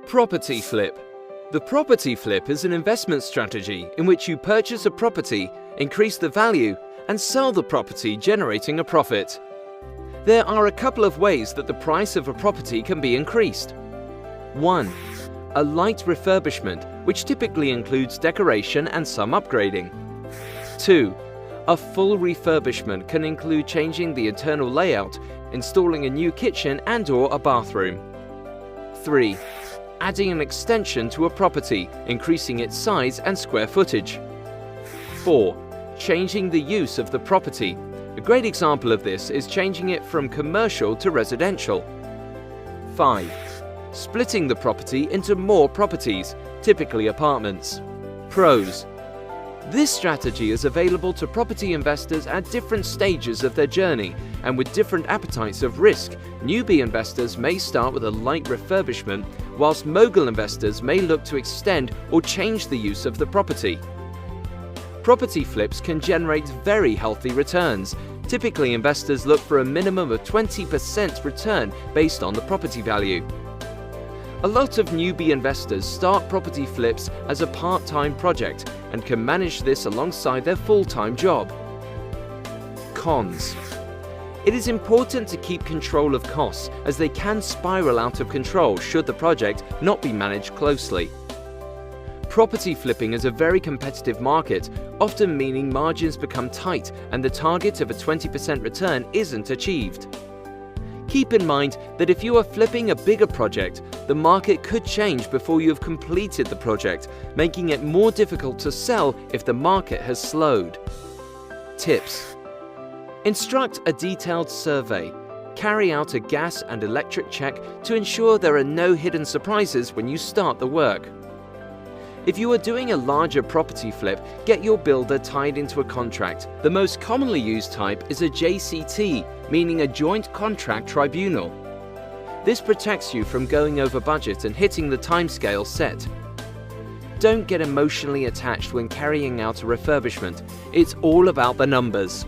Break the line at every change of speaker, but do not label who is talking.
Property flip. The property flip is an investment strategy in which you purchase a property, increase the value, and sell the property, generating a profit. There are a couple of ways that the price of a property can be increased. 1. A light refurbishment, which typically includes decoration and some upgrading. 2. A full refurbishment can include changing the internal layout, installing a new kitchen and/or a bathroom. 3. Adding an extension to a property, increasing its size and square footage. 4. Changing the use of the property. A great example of this is changing it from commercial to residential. 5. Splitting the property into more properties, typically apartments. Pros. This strategy is available to property investors at different stages of their journey and with different appetites of risk. Newbie investors may start with a light refurbishment, whilst mogul investors may look to extend or change the use of the property. Property flips can generate very healthy returns. Typically, investors look for a minimum of 20% return based on the property value. A lot of newbie investors start property flips as a part-time project and can manage this alongside their full-time job. Cons. It is important to keep control of costs, as they can spiral out of control should the project not be managed closely. Property flipping is a very competitive market, often meaning margins become tight and the target of a 20% return isn't achieved. Keep in mind that if you are flipping a bigger project, the market could change before you have completed the project, making it more difficult to sell if the market has slowed. Tips. Instruct a detailed survey. Carry out a gas and electric check to ensure there are no hidden surprises when you start the work. If you are doing a larger property flip, get your builder tied into a contract. The most commonly used type is a JCT, meaning a Joint Contract Tribunal. This protects you from going over budget and hitting the timescale set. Don't get emotionally attached when carrying out a refurbishment. It's all about the numbers.